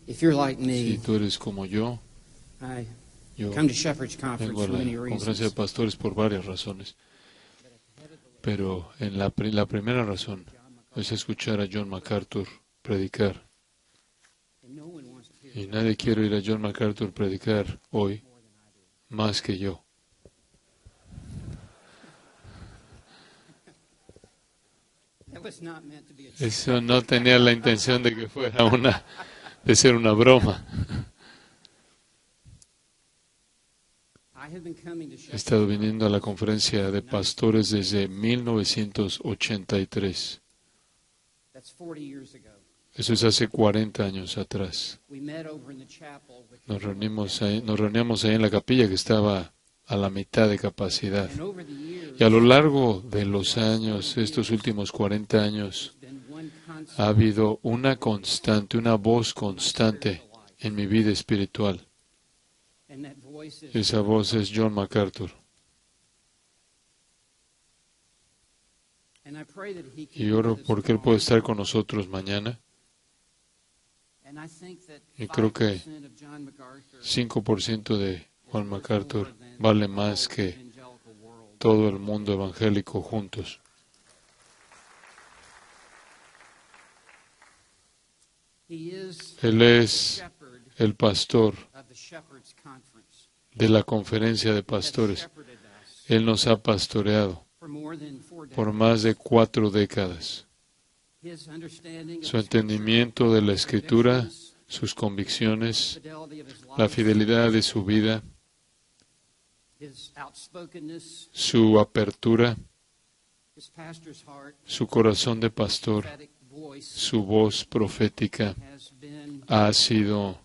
Si tú eres como yo come to Shepherd's vengo Conference a for many la conferencia de reasons. pastores por varias razones. Pero en la primera razón es escuchar a John MacArthur predicar. Y nadie quiere oír a John MacArthur predicar hoy más que yo. Eso no tenía la intención de que fuera de ser una broma. He estado viniendo a la conferencia de pastores desde 1983. Eso es hace 40 años atrás. Nos reuníamos ahí en la capilla que estaba a la mitad de capacidad. Y a lo largo de los años, estos últimos 40 años, ha habido una voz constante en mi vida espiritual. Esa voz es John MacArthur. Y oro porque Él puede estar con nosotros mañana. Y creo que 5% de John MacArthur vale más que todo el mundo evangélico juntos. Él es el pastor de la conferencia de pastores. Él nos ha pastoreado por más de 4 décadas. Su entendimiento de la Escritura, sus convicciones, la fidelidad de su vida, su apertura, su corazón de pastor, su voz profética ha sido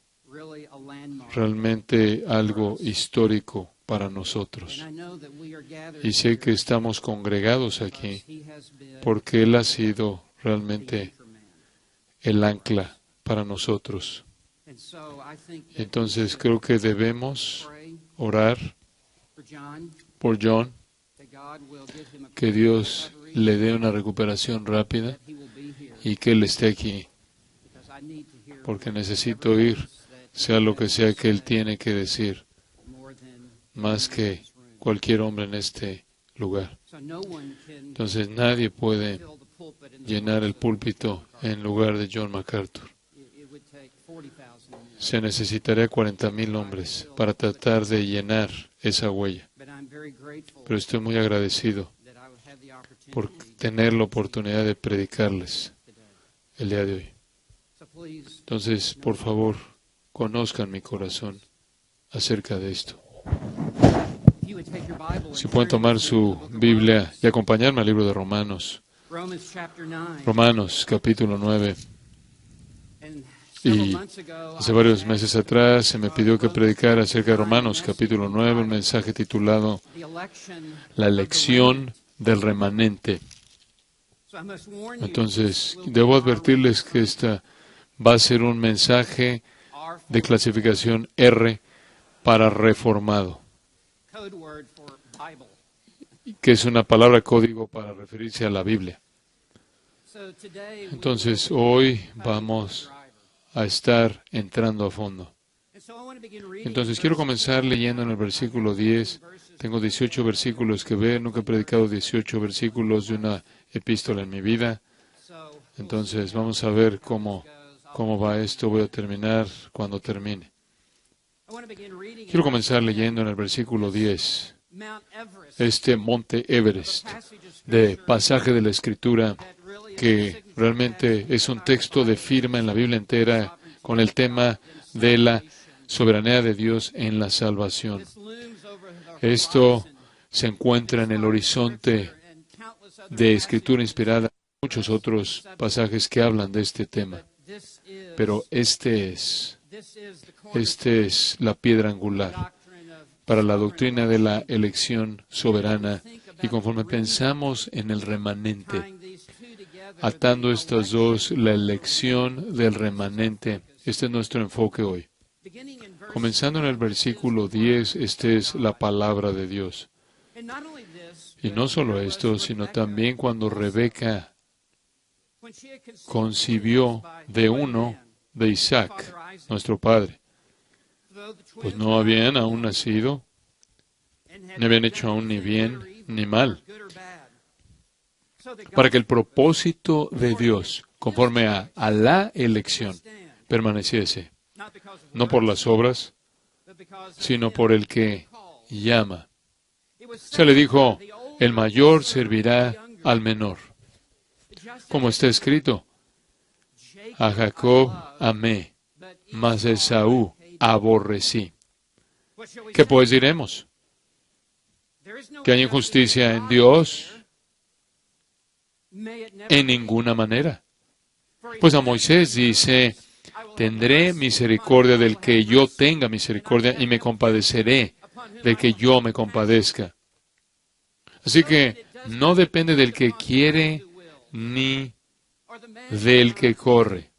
realmente algo histórico para nosotros. Y sé que estamos congregados aquí porque Él ha sido realmente el ancla para nosotros. Entonces creo que debemos orar por John, que Dios le dé una recuperación rápida y que Él esté aquí, porque necesito oír, sea lo que sea que Él tiene que decir, más que cualquier hombre en este lugar. Entonces nadie puede llenar el púlpito en lugar de John MacArthur. Se necesitaría 40,000 hombres para tratar de llenar esa huella. Pero estoy muy agradecido por tener la oportunidad de predicarles el día de hoy. Entonces, por favor, conozcan mi corazón acerca de esto. Si pueden tomar su Biblia y acompañarme al libro de Romanos. Romanos, capítulo 9. Y hace varios meses atrás se me pidió que predicara acerca de Romanos, capítulo 9, un mensaje titulado La elección del remanente. Entonces, debo advertirles que esta va a ser un mensaje de clasificación R para reformado, que es una palabra código para referirse a la Biblia. Entonces, hoy vamos a estar entrando a fondo. Entonces, quiero comenzar leyendo en el versículo 10. Tengo 18 versículos que ver. Nunca he predicado 18 versículos de una epístola en mi vida. Entonces, vamos a ver cómo va esto. Voy a terminar cuando termine. Quiero comenzar leyendo en el versículo 10. Este monte Everest, de pasaje de la Escritura, que realmente es un texto de firma en la Biblia entera con el tema de la soberanía de Dios en la salvación. Esto se encuentra en el horizonte de Escritura inspirada, muchos otros pasajes que hablan de este tema. Pero este es la piedra angular para la doctrina de la elección soberana. Y conforme pensamos en el remanente, atando estas dos, la elección del remanente, este es nuestro enfoque hoy. Comenzando en el versículo 10, esta es la palabra de Dios. Y no solo esto, sino también cuando Rebeca concibió de uno de Isaac, nuestro padre, pues no habían aún nacido, no habían hecho aún ni bien ni mal, para que el propósito de Dios, conforme a la elección, permaneciese, no por las obras, sino por el que llama. Se le dijo, el mayor servirá al menor. Como está escrito, a Jacob amé, mas a Esaú aborrecí. ¿Qué pues diremos? ¿Que hay injusticia en Dios? En ninguna manera. Pues a Moisés dice, tendré misericordia del que yo tenga misericordia y me compadeceré del que yo me compadezca. Así que no depende del que quiere ni del que corre,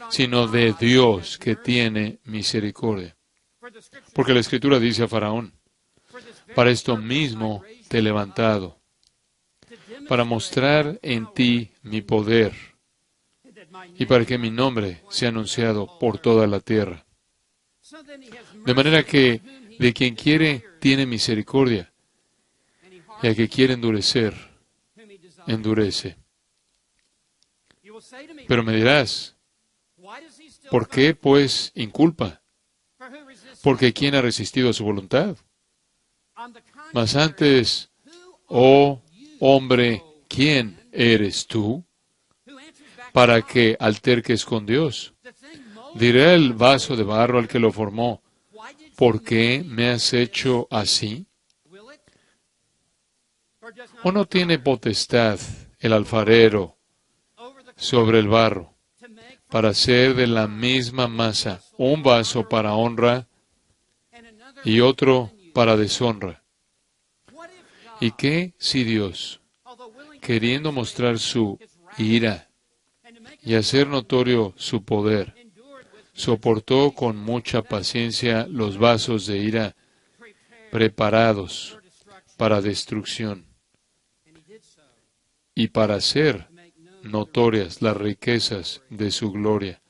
sino de Dios que tiene misericordia. Porque la Escritura dice a Faraón, para esto mismo te he levantado, para mostrar en ti mi poder y para que mi nombre sea anunciado por toda la tierra. De manera que de quien quiere tiene misericordia, y al que quiere endurecer, endurece. Pero me dirás, ¿por qué pues inculpa? Porque ¿quién ha resistido a su voluntad? Mas antes, oh hombre, ¿quién eres tú para que alterques con Dios? Dirá el vaso de barro al que lo formó, ¿por qué me has hecho así? ¿O no tiene potestad el alfarero sobre el barro para hacer de la misma masa un vaso para honra y otro para deshonra? ¿Y qué si Dios, queriendo mostrar su ira y hacer notorio su poder, soportó con mucha paciencia los vasos de ira preparados para destrucción y para hacer notorias las riquezas de su gloria?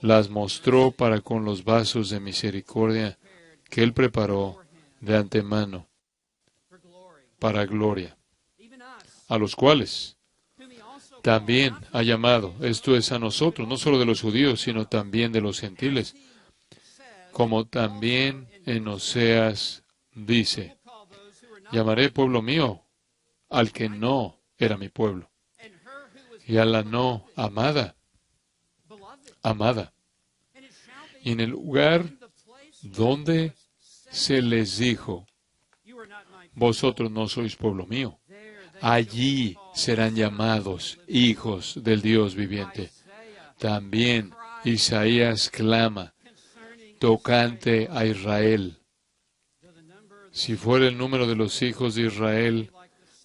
Las mostró para con los vasos de misericordia que Él preparó de antemano para gloria, a los cuales también ha llamado, esto es a nosotros, no solo de los judíos, sino también de los gentiles, como también en Oseas dice, llamaré pueblo mío al que no era mi pueblo, y a la no amada, amada. Y en el lugar donde se les dijo, vosotros no sois pueblo mío, allí serán llamados hijos del Dios viviente. También Isaías clama tocante a Israel. Si fuera el número de los hijos de Israel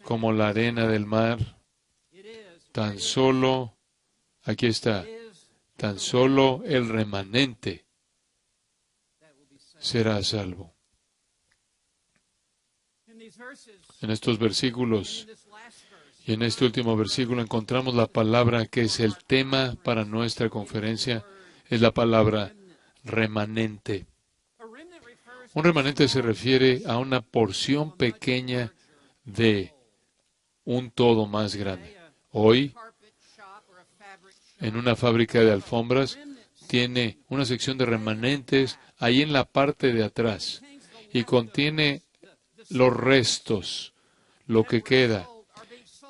como la arena del mar, tan solo, aquí está, tan solo el remanente será salvo. En estos versículos y en este último versículo encontramos la palabra que es el tema para nuestra conferencia, es la palabra remanente. Un remanente se refiere a una porción pequeña de un todo más grande. Hoy, en una fábrica de alfombras, tiene una sección de remanentes ahí en la parte de atrás y contiene los restos, lo que queda,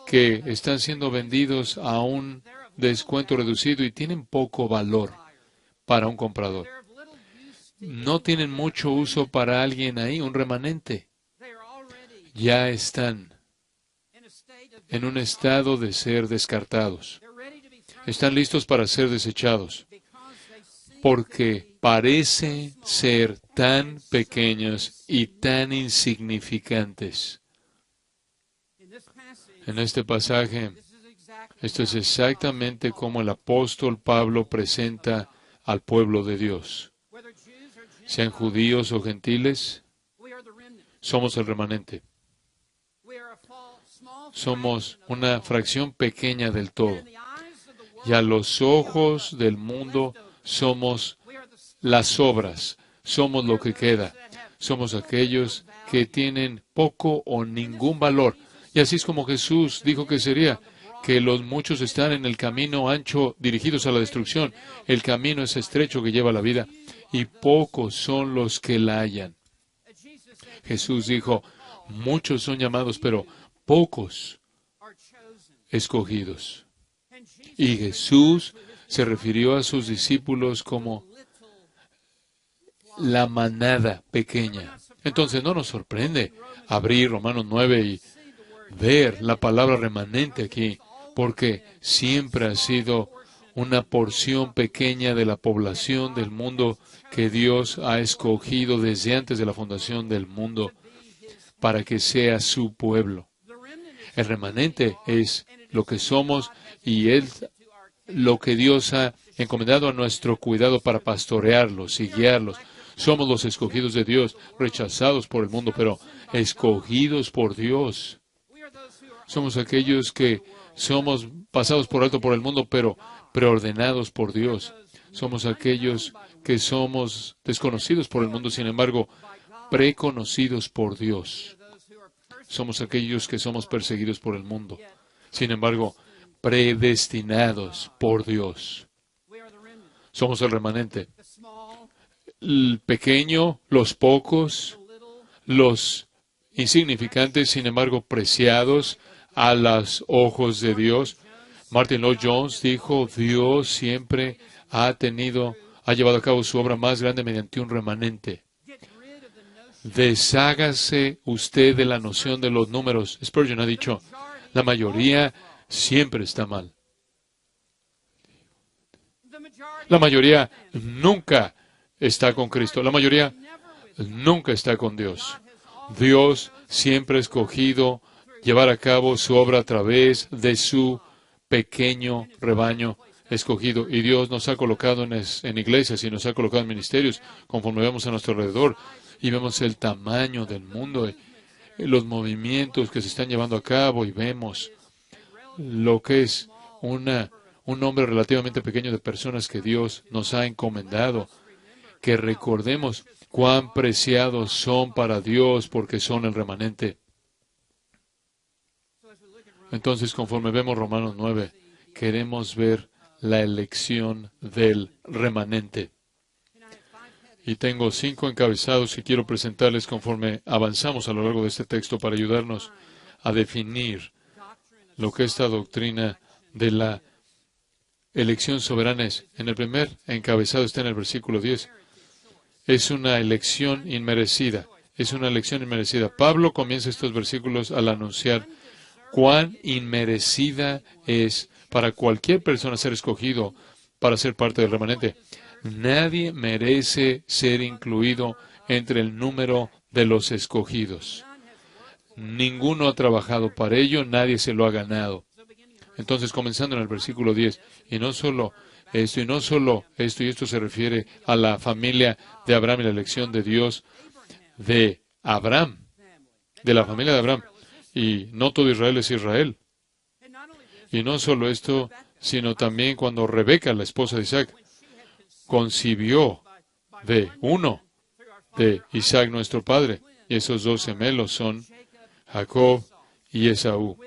que están siendo vendidos a un descuento reducido y tienen poco valor para un comprador. No tienen mucho uso para alguien ahí, un remanente. Ya están en un estado de ser descartados. Están listos para ser desechados, porque parecen ser tan pequeños y tan insignificantes. En este pasaje, esto es exactamente como el apóstol Pablo presenta al pueblo de Dios. Sean judíos o gentiles, somos el remanente. Somos una fracción pequeña del todo. Y a los ojos del mundo somos las obras, somos lo que queda. Somos aquellos que tienen poco o ningún valor. Y así es como Jesús dijo que sería, que los muchos están en el camino ancho dirigidos a la destrucción. El camino es estrecho que lleva a la vida y pocos son los que la hallan. Jesús dijo, muchos son llamados, pero pocos escogidos. Y Jesús se refirió a sus discípulos como la manada pequeña. Entonces no nos sorprende abrir Romanos 9 y ver la palabra remanente aquí, porque siempre ha sido una porción pequeña de la población del mundo que Dios ha escogido desde antes de la fundación del mundo para que sea su pueblo. El remanente es lo que somos y es lo que Dios ha encomendado a nuestro cuidado para pastorearlos y guiarlos. Somos los escogidos de Dios, rechazados por el mundo, pero escogidos por Dios. Somos aquellos que somos pasados por alto por el mundo, pero preordenados por Dios. Somos aquellos que somos desconocidos por el mundo, sin embargo, preconocidos por Dios. Somos aquellos que somos perseguidos por el mundo, sin embargo, predestinados por Dios. Somos el remanente. El pequeño, los pocos, los insignificantes, sin embargo, preciados a los ojos de Dios. Martin Lloyd-Jones dijo, Dios siempre ha llevado a cabo su obra más grande mediante un remanente. Deshágase usted de la noción de los números. Spurgeon ha dicho, la mayoría siempre está mal. La mayoría nunca está con Cristo. La mayoría nunca está con Dios. Dios siempre ha escogido llevar a cabo su obra a través de su pequeño rebaño escogido. Y Dios nos ha colocado en iglesias y nos ha colocado en ministerios conforme vemos a nuestro alrededor y vemos el tamaño del mundo y los movimientos que se están llevando a cabo y vemos lo que es un nombre relativamente pequeño de personas que Dios nos ha encomendado. Que recordemos cuán preciados son para Dios porque son el remanente. Entonces, conforme vemos Romanos 9, queremos ver la elección del remanente. Y tengo 5 encabezados que quiero presentarles conforme avanzamos a lo largo de este texto para ayudarnos a definir lo que esta doctrina de la elección soberana es. En el primer encabezado está en el versículo 10. Es una elección inmerecida. Es una elección inmerecida. Pablo comienza estos versículos al anunciar cuán inmerecida es para cualquier persona ser escogido para ser parte del remanente. Nadie merece ser incluido entre el número de los escogidos. Ninguno ha trabajado para ello, nadie se lo ha ganado. Entonces, comenzando en el versículo 10, y no solo esto, y esto se refiere a la familia de Abraham y la elección de Dios de Abraham, de la familia de Abraham. Y no todo Israel es Israel. Y no solo esto, sino también cuando Rebeca, la esposa de Isaac, concibió de uno de Isaac nuestro padre. Y esos 2 gemelos son Jacob y Esaú,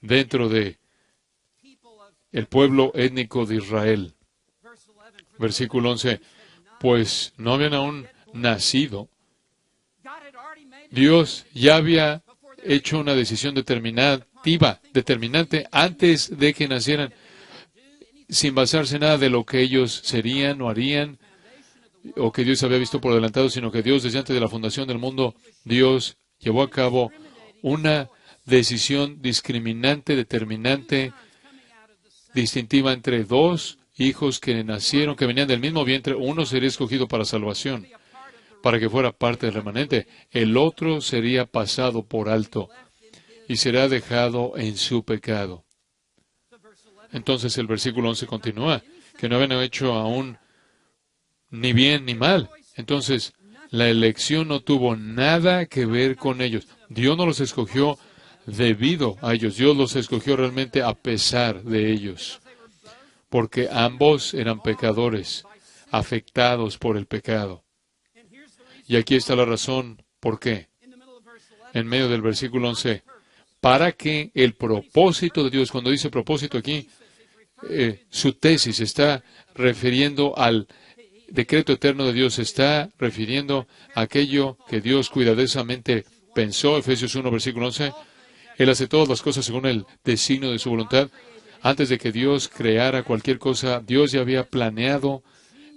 dentro de el pueblo étnico de Israel. Versículo 11, pues no habían aún nacido. Dios ya había hecho una decisión determinante antes de que nacieran, sin basarse en nada de lo que ellos serían o harían, o que Dios había visto por adelantado, sino que Dios, desde antes de la fundación del mundo, Dios llevó a cabo una decisión discriminante, determinante, distintiva entre 2 hijos que nacieron, que venían del mismo vientre. Uno sería escogido para salvación, para que fuera parte del remanente. El otro sería pasado por alto y será dejado en su pecado. Entonces el versículo 11 continúa, que no habían hecho aún ni bien ni mal. Entonces, la elección no tuvo nada que ver con ellos. Dios no los escogió debido a ellos. Dios los escogió realmente a pesar de ellos, porque ambos eran pecadores, afectados por el pecado. Y aquí está la razón por qué. En medio del versículo 11, para que el propósito de Dios, cuando dice propósito aquí, su tesis está refiriendo al decreto eterno de Dios, está refiriendo a aquello que Dios cuidadosamente pensó, Efesios 1, versículo 11. Él hace todas las cosas según el designio de su voluntad. Antes de que Dios creara cualquier cosa, Dios ya había planeado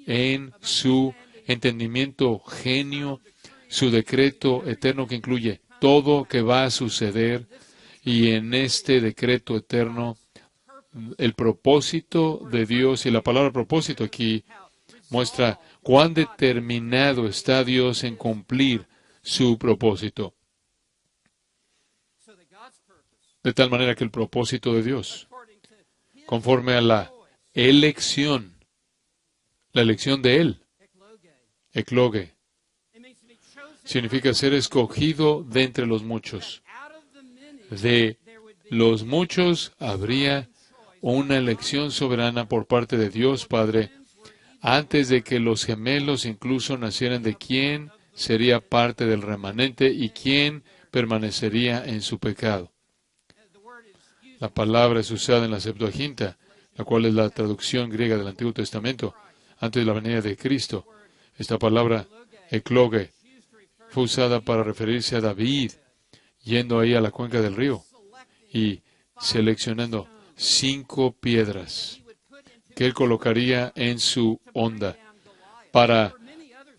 en su entendimiento genio, su decreto eterno que incluye todo que va a suceder, y en este decreto eterno, el propósito de Dios, y la palabra propósito aquí muestra cuán determinado está Dios en cumplir su propósito. De tal manera que el propósito de Dios, conforme a la elección de Él, eclogue, significa ser escogido de entre los muchos. De los muchos habría una elección soberana por parte de Dios Padre, antes de que los gemelos incluso nacieran, de quién sería parte del remanente y quién permanecería en su pecado. La palabra es usada en la Septuaginta, la cual es la traducción griega del Antiguo Testamento, antes de la venida de Cristo. Esta palabra, ecloge, fue usada para referirse a David, yendo ahí a la cuenca del río y seleccionando 5 piedras que él colocaría en su honda para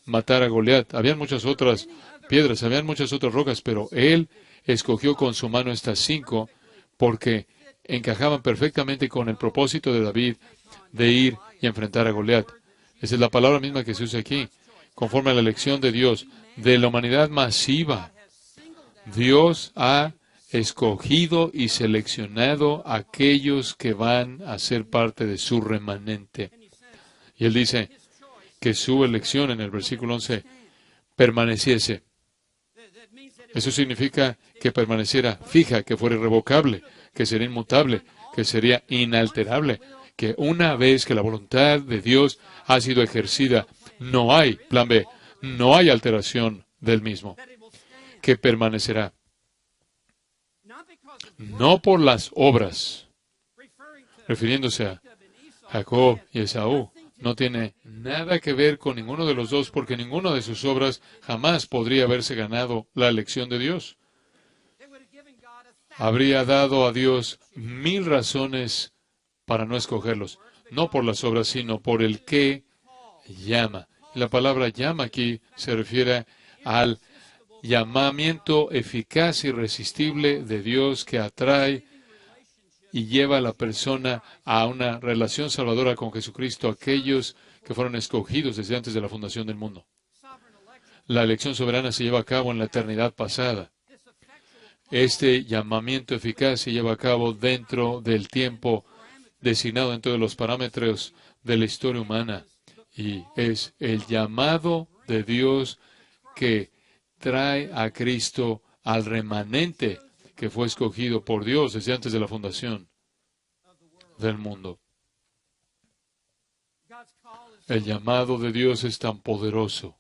matar a Goliat. Habían muchas otras piedras, habían muchas otras rocas, pero él escogió con su mano estas 5 porque encajaban perfectamente con el propósito de David de ir y enfrentar a Goliat. Esa es la palabra misma que se usa aquí. Conforme a la elección de Dios, de la humanidad masiva, Dios ha escogido y seleccionado a aquellos que van a ser parte de su remanente. Y él dice que su elección en el versículo 11 permaneciese. Eso significa que permaneciera fija, que fuera irrevocable, que sería inmutable, que sería inalterable, que una vez que la voluntad de Dios ha sido ejercida, no hay, plan B, no hay alteración del mismo, que permanecerá. No por las obras, refiriéndose a Jacob y Esaú, no tiene nada que ver con ninguno de los dos, porque ninguna de sus obras jamás podría haberse ganado la elección de Dios. Habría dado a Dios 1000 razones para no escogerlos, no por las obras, sino por el que llama. Y la palabra llama aquí se refiere al llamamiento eficaz e irresistible de Dios que atrae y lleva a la persona a una relación salvadora con Jesucristo, aquellos que fueron escogidos desde antes de la fundación del mundo. La elección soberana se lleva a cabo en la eternidad pasada. Este llamamiento eficaz se lleva a cabo dentro del tiempo designado, dentro de los parámetros de la historia humana, y es el llamado de Dios que trae a Cristo al remanente que fue escogido por Dios desde antes de la fundación del mundo. El llamado de Dios es tan poderoso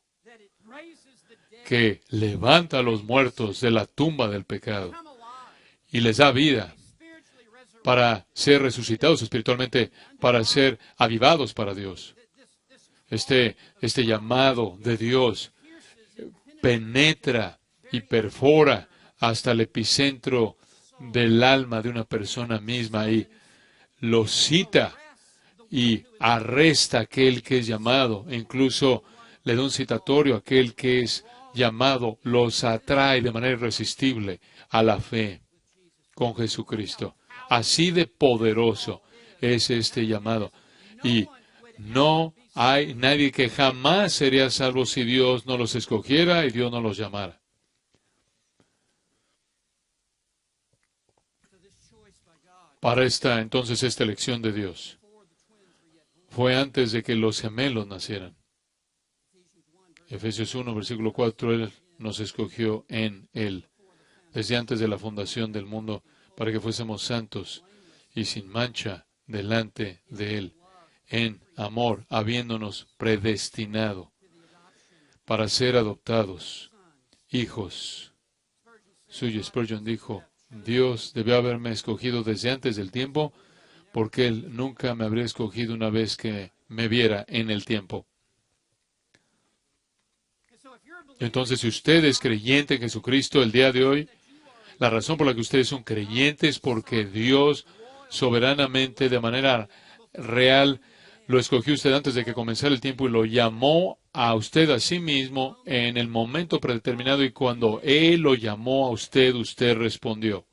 que levanta a los muertos de la tumba del pecado y les da vida para ser resucitados espiritualmente, para ser avivados para Dios. Este llamado de Dios penetra y perfora hasta el epicentro del alma de una persona misma y lo cita y arresta a aquel que es llamado, e incluso le da un citatorio a aquel que es llamado, los atrae de manera irresistible a la fe con Jesucristo. Así de poderoso es este llamado. Y no hay nadie que jamás sería salvo si Dios no los escogiera y Dios no los llamara. Para esta elección de Dios fue antes de que los gemelos nacieran. Efesios 1, versículo 4, Él nos escogió en Él, desde antes de la fundación del mundo, para que fuésemos santos y sin mancha delante de Él, en amor, habiéndonos predestinado para ser adoptados, hijos suyos. Spurgeon dijo, Dios debió haberme escogido desde antes del tiempo, porque Él nunca me habría escogido una vez que me viera en el tiempo. Entonces, si usted es creyente en Jesucristo el día de hoy, la razón por la que usted es un creyente es porque Dios soberanamente, de manera real, lo escogió usted antes de que comenzara el tiempo y lo llamó a usted a sí mismo en el momento predeterminado, y cuando Él lo llamó a usted, usted respondió.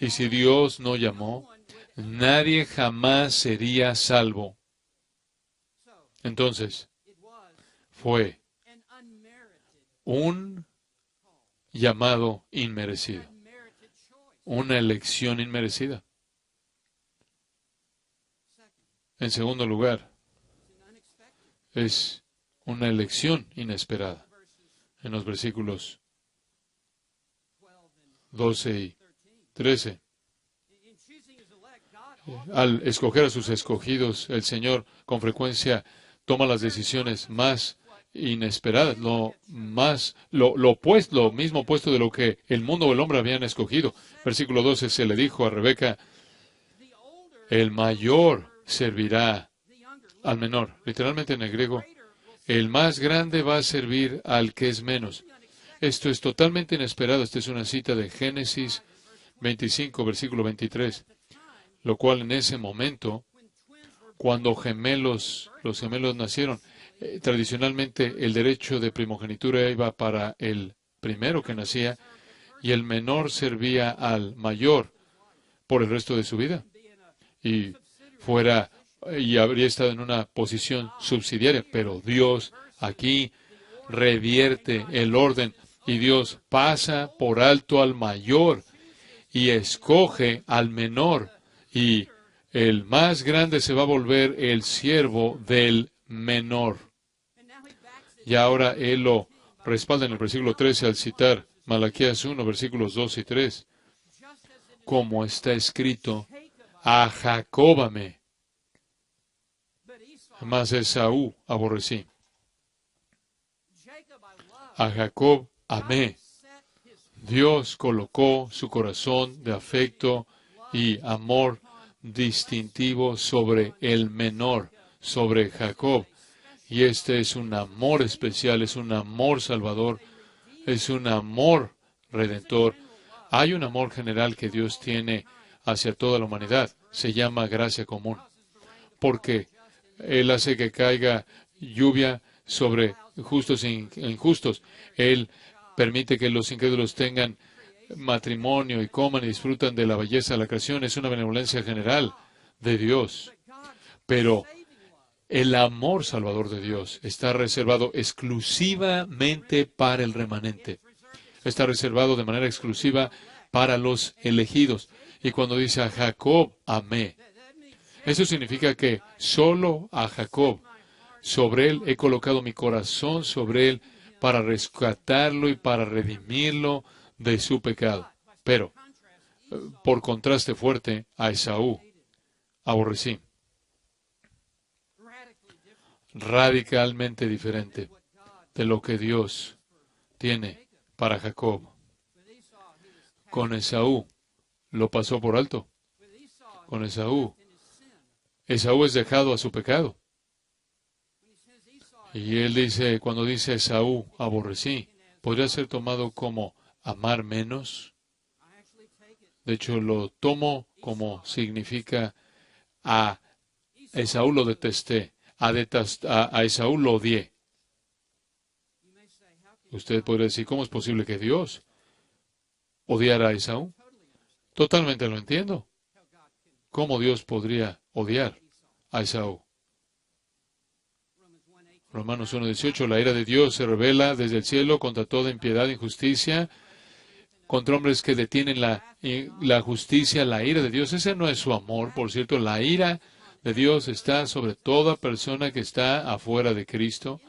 Y si Dios no llamó, nadie jamás sería salvo. Entonces, fue un llamado inmerecido, una elección inmerecida. En segundo lugar, es una elección inesperada. En los versículos 12 y 13. Al escoger a sus escogidos, el Señor con frecuencia toma las decisiones más inesperadas, lo mismo opuesto de lo que el mundo o el hombre habían escogido. Versículo 12, se le dijo a Rebeca, el mayor servirá al menor. Literalmente en el griego, el más grande va a servir al que es menos. Esto es totalmente inesperado. Esta es una cita de Génesis 25, versículo 23, lo cual en ese momento, cuando los gemelos nacieron, tradicionalmente el derecho de primogenitura iba para el primero que nacía, y el menor servía al mayor por el resto de su vida. Y habría estado en una posición subsidiaria, pero Dios aquí revierte el orden, y Dios pasa por alto al mayor y escoge al menor, y el más grande se va a volver el siervo del menor. Y ahora Él lo respalda en el versículo 13 al citar Malaquías 1, versículos 2 y 3. Como está escrito, a Jacob amé, mas a Esaú aborrecí. A Jacob amé. Dios colocó su corazón de afecto y amor distintivo sobre el menor, sobre Jacob. Y este es un amor especial, es un amor salvador, es un amor redentor. Hay un amor general que Dios tiene hacia toda la humanidad. Se llama gracia común. Porque Él hace que caiga lluvia sobre justos e injustos. Él permite que los incrédulos tengan matrimonio y coman y disfrutan de la belleza de la creación. Es una benevolencia general de Dios. Pero el amor salvador de Dios está reservado exclusivamente para el remanente. Está reservado de manera exclusiva para los elegidos. Y cuando dice a Jacob amé, eso significa que solo a Jacob, sobre él he colocado mi corazón, sobre él, para rescatarlo y para redimirlo de su pecado. Pero, por contraste fuerte, a Esaú aborrecí. Radicalmente diferente de lo que Dios tiene para Jacob. Con Esaú lo pasó por alto. Con Esaú es dejado a su pecado. Y él dice, cuando dice Esaú aborrecí, podría ser tomado como amar menos. De hecho, lo tomo como significa a Esaú lo detesté, a Esaú lo odié. Usted podría decir, ¿cómo es posible que Dios odiara a Esaú? Totalmente lo entiendo. ¿Cómo Dios podría odiar a Esaú? Romanos 1:18, la ira de Dios se revela desde el cielo contra toda impiedad e injusticia, contra hombres que detienen la justicia, la ira de Dios. Ese no es su amor, por cierto. La ira de Dios está sobre toda persona que está afuera de Cristo,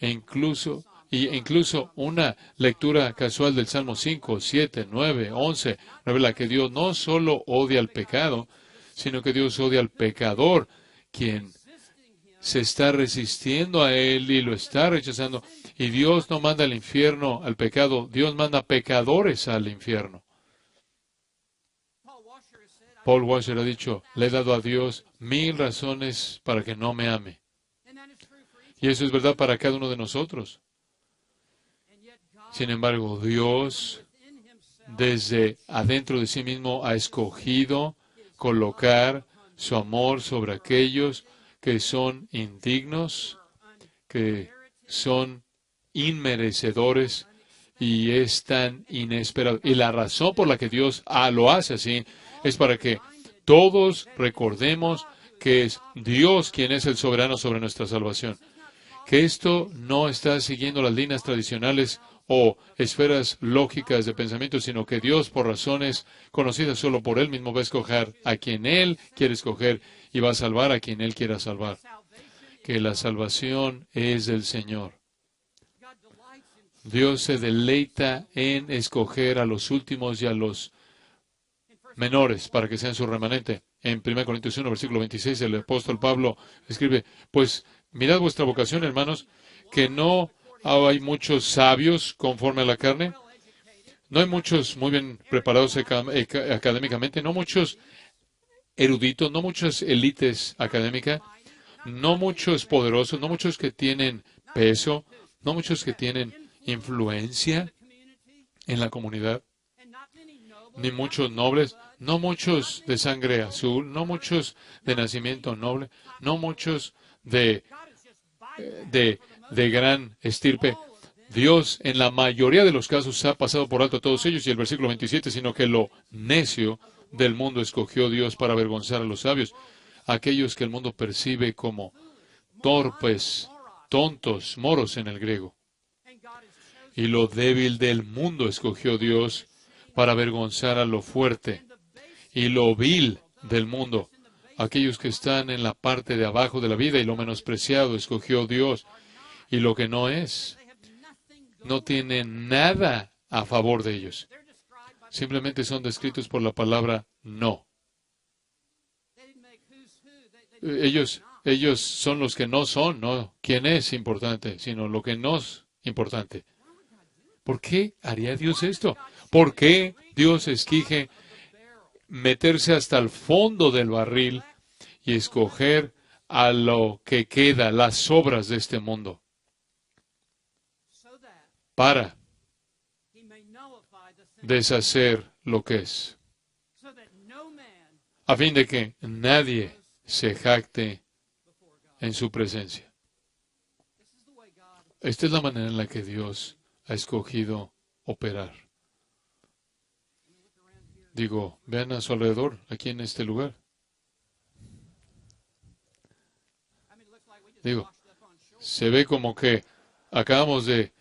e incluso Y incluso una lectura casual del Salmo 5, 7, 9, 11 revela que Dios no solo odia al pecado, sino que Dios odia al pecador, quien se está resistiendo a Él y lo está rechazando. Y Dios no manda al infierno al pecado, Dios manda pecadores al infierno. Paul Washer ha dicho, le he dado a Dios 1000 razones para que no me ame. Y eso es verdad para cada uno de nosotros. Sin embargo, Dios, desde adentro de sí mismo, ha escogido colocar su amor sobre aquellos que son indignos, que son inmerecedores, y es tan inesperado. Y la razón por la que Dios lo hace así es para que todos recordemos que es Dios quien es el soberano sobre nuestra salvación. Que esto no está siguiendo las líneas tradicionales o esferas lógicas de pensamiento, sino que Dios, por razones conocidas solo por Él mismo, va a escoger a quien Él quiere escoger y va a salvar a quien Él quiera salvar. Que la salvación es del Señor. Dios se deleita en escoger a los últimos y a los menores para que sean su remanente. En 1 Corintios 1, versículo 26, el apóstol Pablo escribe, pues mirad vuestra vocación, hermanos, que no hay muchos sabios conforme a la carne, no hay muchos muy bien preparados académicamente, no muchos eruditos, no muchas élites académicas, no muchos poderosos, no muchos que tienen peso, no muchos que tienen influencia en la comunidad, ni muchos nobles, no muchos de sangre azul, no muchos de nacimiento noble, no muchos de gran estirpe. Dios, en la mayoría de los casos, ha pasado por alto a todos ellos, y el versículo 27, sino que lo necio del mundo escogió Dios para avergonzar a los sabios, aquellos que el mundo percibe como torpes, tontos, moros en el griego. Y lo débil del mundo escogió Dios para avergonzar a lo fuerte. Y lo vil del mundo, aquellos que están en la parte de abajo de la vida, y lo menospreciado escogió Dios. Y lo que no es, no tiene nada a favor de ellos. Simplemente son descritos por la palabra no. Ellos son los que no son, no quién es importante, sino lo que no es importante. ¿Por qué haría Dios esto? ¿Por qué Dios escoge meterse hasta el fondo del barril y escoger a lo que queda, las sobras de este mundo, para deshacer lo que es, a fin de que nadie se jacte en su presencia? Esta es la manera en la que Dios ha escogido operar. Digo, vean a su alrededor, aquí en este lugar. Digo, se ve como que acabamos de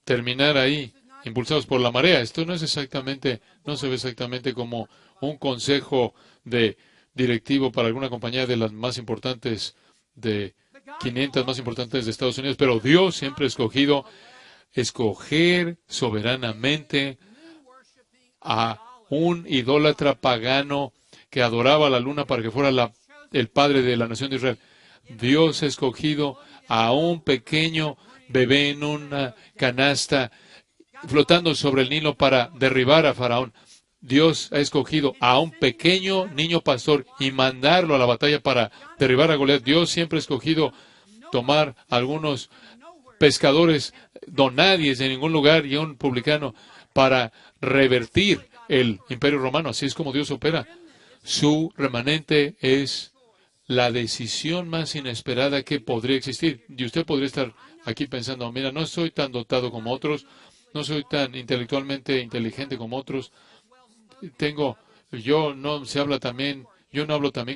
terminar ahí, impulsados por la marea. Esto no se ve exactamente como un consejo de directivo para alguna compañía de las más importantes, de 500 más importantes de Estados Unidos, pero Dios siempre ha escogido escoger soberanamente a un idólatra pagano que adoraba la luna para que fuera el padre de la nación de Israel. Dios ha escogido a un pequeño bebé en una canasta flotando sobre el Nilo para derribar a Faraón. Dios ha escogido a un pequeño niño pastor y mandarlo a la batalla para derribar a Goliat. Dios siempre ha escogido tomar algunos pescadores donadies de ningún lugar y un publicano para revertir el Imperio Romano. Así es como Dios opera. Su remanente es la decisión más inesperada que podría existir. Y usted podría estar aquí pensando, mira, no soy tan dotado como otros, no soy tan intelectualmente inteligente como otros, yo no hablo tan bien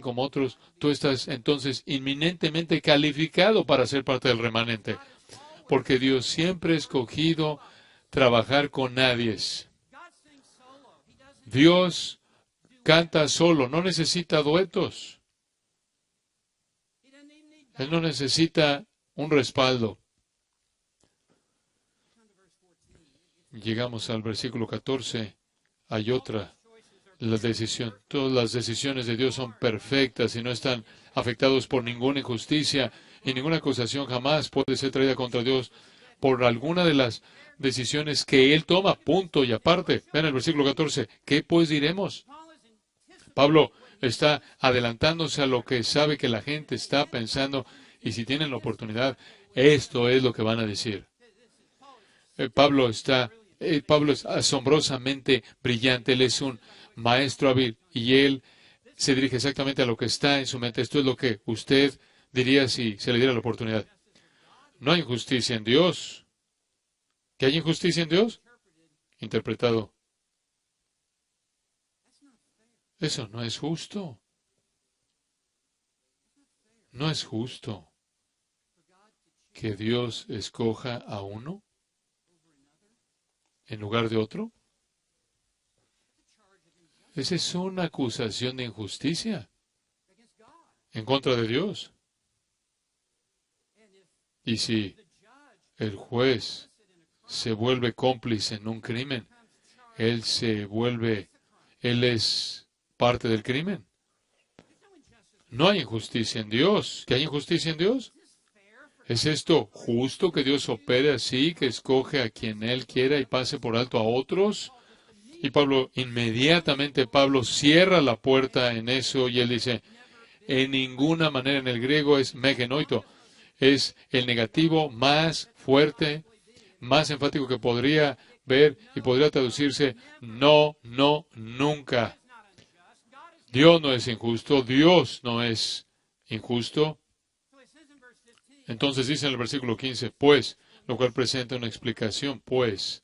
como otros. Tú estás entonces inminentemente calificado para ser parte del remanente, porque Dios siempre ha escogido trabajar con nadies. Dios canta solo, no necesita duetos. Él no necesita un respaldo. llegamos al versículo 14, hay otra, la decisión. Todas las decisiones de Dios son perfectas y no están afectados por ninguna injusticia, y ninguna acusación jamás puede ser traída contra Dios por alguna de las decisiones que Él toma, punto y aparte. Vean el versículo 14, ¿qué pues diremos? Pablo está adelantándose a lo que sabe que la gente está pensando, y si tienen la oportunidad, esto es lo que van a decir. Pablo es asombrosamente brillante, él es un maestro hábil, y él se dirige exactamente a lo que está en su mente. Esto es lo que usted diría si se le diera la oportunidad. No hay injusticia en Dios. ¿Que hay injusticia en Dios? Interpretado. Eso no es justo. No es justo que Dios escoja a uno en lugar de otro. Esa es una acusación de injusticia en contra de Dios. Y si el juez se vuelve cómplice en un crimen, él es parte del crimen. No hay injusticia en Dios. ¿Que hay injusticia en Dios? ¿Es esto justo que Dios opere así, que escoge a quien Él quiera y pase por alto a otros? Y inmediatamente Pablo cierra la puerta en eso y él dice, en ninguna manera, en el griego es megenoito, es el negativo más fuerte, más enfático que podría ver y podría traducirse, no, no, nunca. Dios no es injusto, Dios no es injusto. Entonces dice en el versículo 15, pues, lo cual presenta una explicación, pues.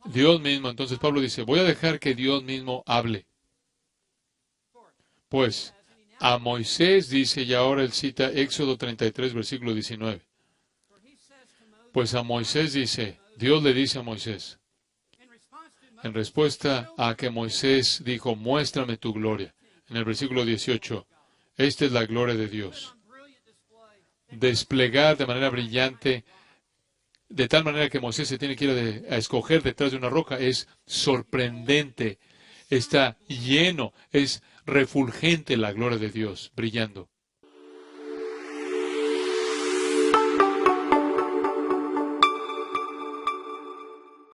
Dios mismo, entonces Pablo dice, voy a dejar que Dios mismo hable. Pues, a Moisés dice, y ahora él cita Éxodo 33, versículo 19. Pues a Moisés dice, Dios le dice a Moisés, en respuesta a que Moisés dijo, muéstrame tu gloria. En el versículo 18, esta es la gloria de Dios. Desplegar de manera brillante, de tal manera que Moisés se tiene que ir a escoger detrás de una roca, es sorprendente, está lleno, es refulgente la gloria de Dios, brillando.